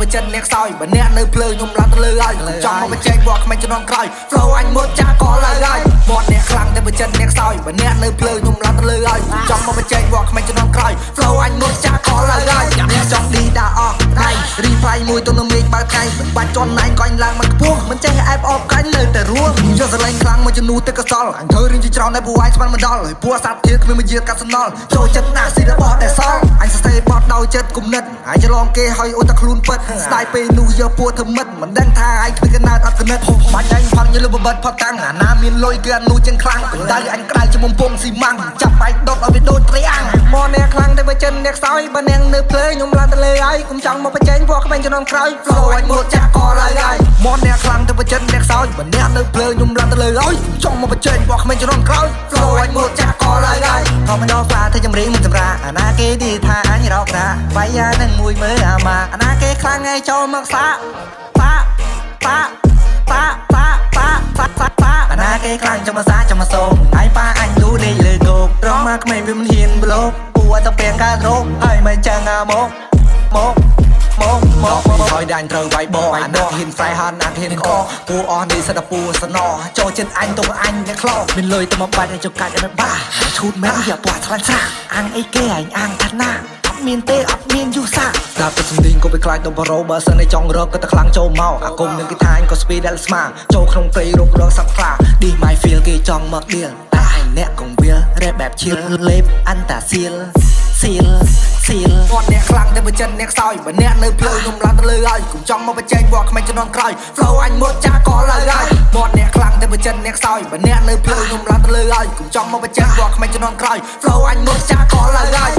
បើចិនអ្នកសោយបើអ្នកនៅភ្លើខ្ញុំឡើងទៅលើហើយចង់មកបញ្ចេញវត្តក្មេងជំនាន់ក្រោយ flow អញមុតចាក៏ឡើយហើយមាត់អ្នកខ្លាំងតែបើចិនអ្នកសោយបើអ្នកនៅភ្លើខ្ញុំឡើងទៅលើហើយចង់មកបញ្ចេញវត្តក្មេងជំនាន់ក្រោយ flow អញមុតចាក៏ឡើយហើយអ្នកចង់ឌីដាអស់ថ្ងៃរីហ្វាយមួយទៅនៅមេឃបើថ្ងៃបាច់ជន់ណៃក៏អញឡើងមកខ្ពស់មិនចេះអែបអបកាញ់នៅតែរួយកសលេងខ្លាំងមកជំនួសទឹកកសលអញធ្វើរៀងជាច្រើនតែពូឯងស្មានមិនដល់ហើយពូសាប់ធៀបគ្មានមួយយាកាត់សំណល់ចូលចិត្តណាស់ស៊ីរបស់តែសល់អញសរសេរបត់ដោយចិត្តគុំនិតហើយច្រឡំគេហើយអូនតែខ្លួនពិតស្ដាយពេលនោះយកពួរធ្វើមិត្តមិនដឹងថាឯងគ្មានកណាត់អត់គណិតបាច់អញផាត់យលបបិទផាត់តាំងអាណាមានលុយគឺអនុចឹងខ្លាំងដៃអញក្រៅជាមុំពងស៊ីម៉ាំងចាប់បែកដុតឲ្យវាដូចត្រីអាំងមកអ្នកខ្លាំងតែបើចិនអ្នកសោយបើអ្នកនៅភ្លើខ្ញុំឡើងទៅលើហើយកុំចង់មកបញ្ចេញពួកក្មេងជំនាន់ក្រោយ flow អញមុតចាក់ក៏ឡើយហើយមកអ្នកខ្លាំងតែបើចិនអ្នកសោយបើអ្នកនៅភ្លើខ្ញុំឡើងទៅលើហើយកុំចង់មកបញ្ចេញពួកក្មេងជំនាន់ក្រោយ flow អញមុតចាក់ក៏ឡើយហើយខំមិនដល់ខ្លាធ្វើចម្រៀងមិនសម្រាប់អាណាគេឌីថាអញរកណាវាយនឹងមួយមើលអាម៉ាអាណាគេខ្លាំងឯងចូលមកសាអាណាគេខ្លាំងចាំមកសាចាំមកសូមហើយប៉ាអញទូដេកលើគោករងមកក្មេងវាមិនហ៊ានប្លុកពូទៅពេលកើតរោគហើយមិនចឹងមកហើយដាញ់ត្រូវវាយបោអាណាហ៊ានហ្វ្រៃហានណាហ៊ានខពូអស់នេះសិតតែពូសណោចូលចិត្តអញទៅអញអ្នកខ្លោមានលុយទៅមកបាច់ឲ្យចុកកាច់ឲ្យបាឈូតមែនយកពណ៌ថ្លាឆ្លាអាំងអីគេអាំងថាណាមានទេអត់មានយូសាស្ដាប់ទៅសំឡេងក៏វាខ្លាចដល់ប្រូបើសិនតែចង់រកក៏តែខ្លាំងចូលមកអាគុំនឹងគេថាអញក៏ស្ពីដែលស្មាចូលក្នុងព្រៃរករកសត្វខ្លា This my feel គេចង់មកដៀលតែឯងអ្នកកងវាលរ៉េបបែបឈៀលលេបអន្តាសៀលគាត់អ្នកខ្លាំងតែបើចិនអ្នកសោយបើអ្នកនៅភ្លើខ្ញុំឡើងទៅលើហើយកុំចង់មកបញ្ចេញវត្តក្មេងជំនាន់ក្រោយ flow អញមុតចាក៏ឡើយហើយគាត់អ្នកខ្លាំងតែបើចិនអ្នកសោយបើអ្នកនៅភ្លើខ្ញុំឡើងទៅលើហើយកុំចង់មកបញ្ចេញវត្តក្មេងជំនាន់ក្រោយ flow អញមុតចាក៏ឡើយហើយ